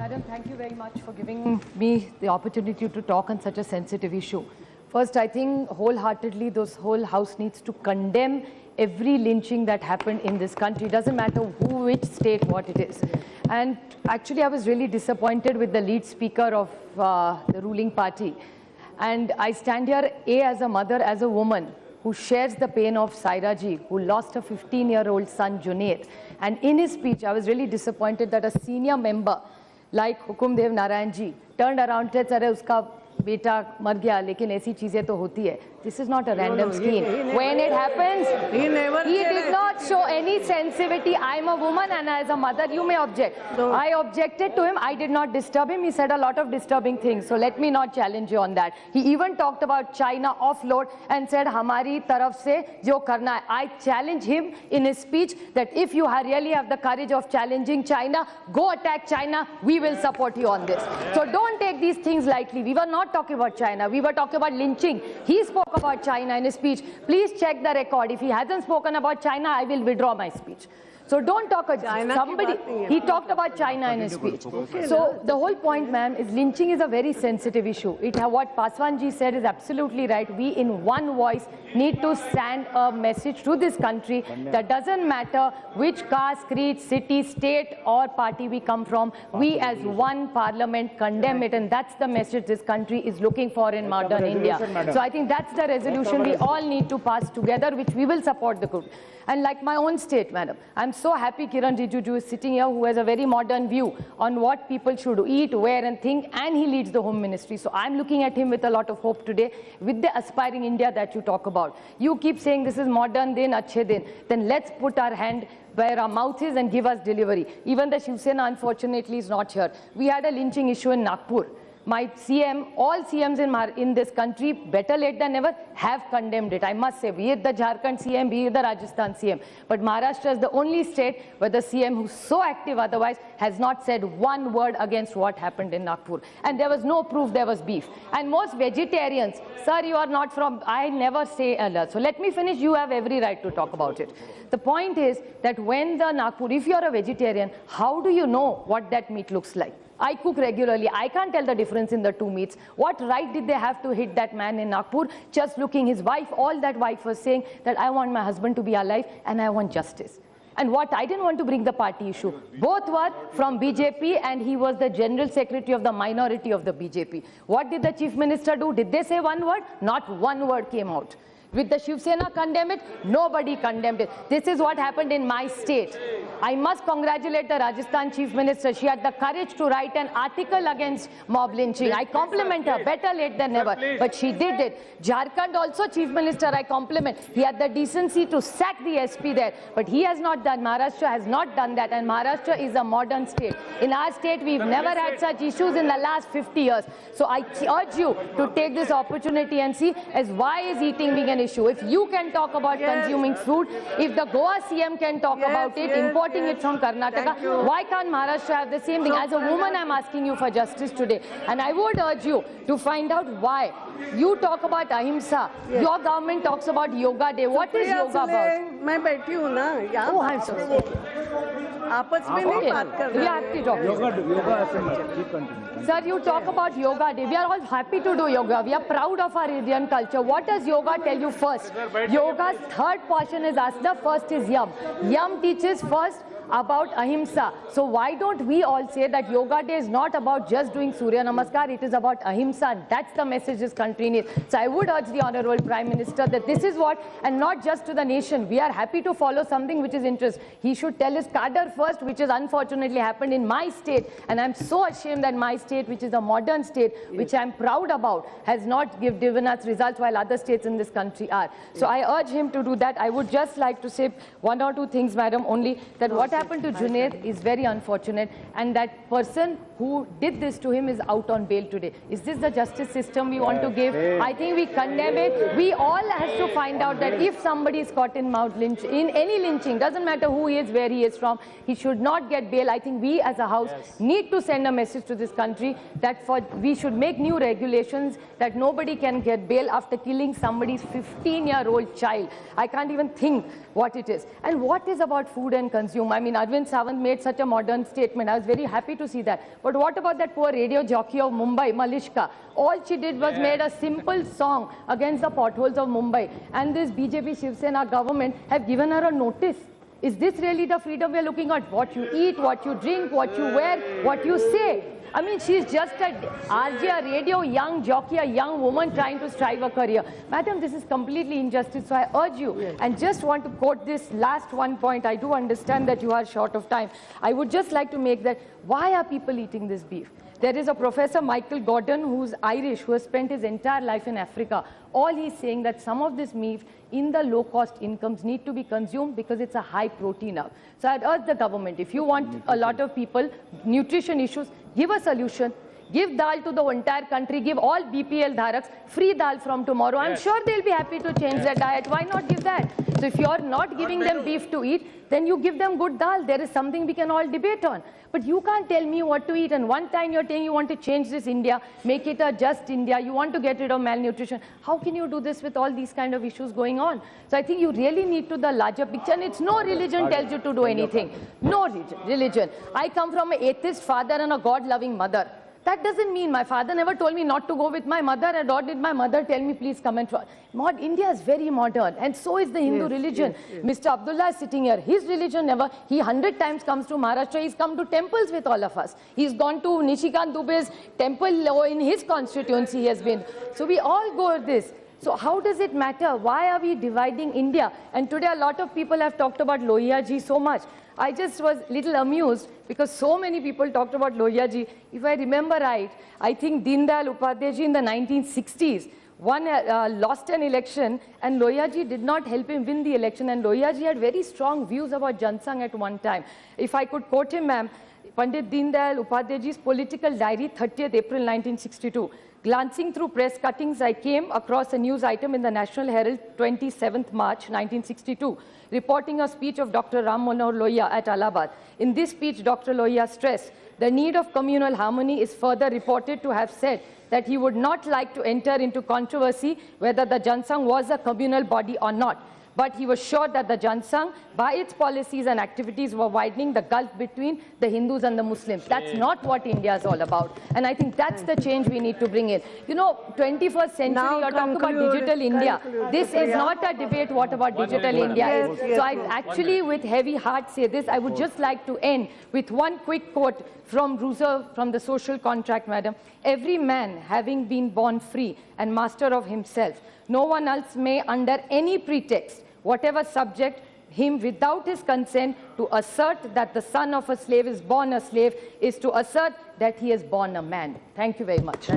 Madam, thank you very much for giving me the opportunity to talk on such a sensitive issue. First, I think wholeheartedly this whole House needs to condemn every lynching that happened in this country. It doesn't matter who, which state, what it is. And actually, I was really disappointed with the lead speaker of the ruling party. And I stand here, as a mother, as a woman, who shares the pain of Sairaji, who lost a 15-year-old son, Junaid. And in his speech, I was really disappointed that a senior member like Hukumdev Narayanji turned around and said, uska beta mar gaya, lekin aisi cheezein to hoti hai. This is not a random scheme. When it happens, he did not show any sensitivity. I'm a woman and as a mother, you may object. I objected to him. I did not disturb him. He said a lot of disturbing things. So let me not challenge you on that. He even talked about China offload and said, Hamari taraf se jo karna hai. I challenge him in his speech that if you really have the courage of challenging China, go attack China. We will support you on this. So don't take these things lightly. We were not talking about China. We were talking about lynching. He spoke about China in his speech. Please check the record. If he hasn't spoken about China, I will withdraw my speech. So don't talk about somebody. He talked about China in his speech. So the whole point, ma'am, is lynching is a very sensitive issue. What Paswanji said is absolutely right. We in one voice need to send a message to this country that doesn't matter which caste, creed, city, state or party we come from. We as one parliament condemn it, and that's the message this country is looking for in modern India. So I think that's the resolution we all need to pass together, which we will support the group. And like my own state, madam, I'm so happy Kiran Rijiju is sitting here, who has a very modern view on what people should eat, wear and think, and he leads the Home Ministry. So I'm looking at him with a lot of hope today with the aspiring India that you talk about. You keep saying this is modern din, achhe din. Then let's put our hand where our mouth is and give us delivery. Even the Shiv Sena, unfortunately, is not here. We had a lynching issue in Nagpur. My CM, all CMs in this country, better late than never, have condemned it. I must say, be it the Jharkhand CM, be it the Rajasthan CM. But Maharashtra is the only state where the CM, who's so active otherwise, has not said one word against what happened in Nagpur. And there was no proof there was beef. And most vegetarians, sir, you are not from, I never say Allah. So let me finish. You have every right to talk about it. The point is that when the Nagpur, if you're a vegetarian, how do you know what that meat looks like? I cook regularly. I can't tell the difference in the two meats. What right did they have to hit that man in Nagpur? Just looking his wife, all that wife was saying that I want my husband to be alive and I want justice. And what I didn't want to bring the party issue. Both were from BJP and he was the general secretary of the minority of the BJP. What did the chief minister do? Did they say one word? Not one word came out. With the Shiv Sena condemn it? Nobody condemned it. This is what happened in my state. I must congratulate the Rajasthan Chief Minister. She had the courage to write an article against mob lynching. I compliment her. Better late than never. But she did it. Jharkhand also, Chief Minister, I compliment. He had the decency to sack the SP there. But he has not done. Maharashtra has not done that. And Maharashtra is a modern state. In our state, we've never had such issues in the last 50 years. So I urge you to take this opportunity and see as why is eating being an issue. If you can talk about consuming food, if the Goa CM can talk about it, importing it from Karnataka, why can't Maharashtra have the same thing? As a woman, I'm asking you for justice today. And I would urge you to find out why. You talk about ahimsa. Your government talks about Yoga Day. What is yoga about? मैं बैठी हूँ ना यहाँ Oh, I'm sorry. आपस में नहीं बात कर We have to talk. Sir, you talk about Yoga Day. We are all happy to do yoga. We are proud of our Indian culture. What does yoga tell you first? Yoga's third portion is asana. First is yam. Yam teaches first about ahimsa. So why don't we all say that Yoga Day is not about just doing Surya Namaskar, it is about ahimsa, and that's the message this country needs. So I would urge the Honorable Prime Minister that this is what, and not just to the nation, we are happy to follow something which is interest. He should tell his cadre first, which has unfortunately happened in my state, and I'm so ashamed that my state, which is a modern state, which I'm proud about, has not given us results while other states in this country are. So I urge him to do that. I would just like to say one or two things, madam, only that what happened to Junaid is very unfortunate, and that person who did this to him is out on bail today. Is this the justice system we want to give? I think we condemn it. We all have to find out that if somebody is caught in any lynching, doesn't matter who he is, where he is from, he should not get bail. I think we as a house need to send a message to this country that we should make new regulations that nobody can get bail after killing somebody's 15-year-old child. I can't even think what it is. And what is about food and consume? I mean, mean, Arvind Sawant made such a modern statement. I was very happy to see that. But what about that poor radio jockey of Mumbai, Malishka? All she did was made a simple song against the potholes of Mumbai. And this BJP Shiv Sena government have given her a notice. Is this really the freedom we're looking at? What you eat, what you drink, what you wear, what you say. I mean, she's just a RJ, a radio young jockey, a young woman trying to strive a career. Madam, this is completely injustice. So I urge you, and just want to quote this last one point. I do understand that you are short of time. I would just like to make that, why are people eating this beef? There is a Professor Michael Gordon, who's Irish, who has spent his entire life in Africa. All he's saying that some of this meat in the low-cost incomes need to be consumed because it's a high protein hub. So I'd urge the government, if you want a lot of people, nutrition issues, give a solution. Give dal to the entire country, give all BPL dharaks free dal from tomorrow. I'm sure they'll be happy to change their diet. Why not give that? So if you're not giving them beef to eat, then you give them good dal. There is something we can all debate on. But you can't tell me what to eat. And one time you're saying you want to change this India, make it a just India, you want to get rid of malnutrition. How can you do this with all these kind of issues going on? So I think you really need to the larger picture. And it's no religion tells you to do anything. No religion. I come from an atheist father and a God-loving mother. That doesn't mean my father never told me not to go with my mother, and nor did my mother tell me please come and try. India is very modern, and so is the Hindu religion. Mr. Abdullah is sitting here. His religion never, he 100 times comes to Maharashtra. He's come to temples with all of us. He's gone to Nishikant Dube's temple in his constituency he has been. So we all go this. So how does it matter? Why are we dividing India? And today a lot of people have talked about Lohia ji so much. I just was a little amused because so many people talked about Lohia ji. If I remember right, I think Deen Dayal Upadhyay ji in the 1960s lost an election, and Lohia ji did not help him win the election. And Lohia ji had very strong views about Jansang at one time. If I could quote him, ma'am, Pandit Deen Dayal Upadhyay ji's political diary, 30th April 1962. Glancing through press cuttings, I came across a news item in the National Herald, 27th March 1962, reporting a speech of Dr. Ram Manohar Lohia at Allahabad. In this speech, Dr. Lohia stressed the need of communal harmony. Is further reported to have said that he would not like to enter into controversy whether the Jansang was a communal body or not. But he was sure that the Jansang, by its policies and activities, were widening the gulf between the Hindus and the Muslims. That's not what India is all about. And I think that's the change we need to bring in. You know, 21st century, you're talking about digital India. This is not a debate what about digital India is. So I actually, with heavy heart, say this. I would just like to end with one quick quote from Rousseau, from the Social Contract, madam. Every man having been born free and master of himself, no one else may, under any pretext, whatever subject, him without his consent to assert that the son of a slave is born a slave is to assert that he is born a man. Thank you very much.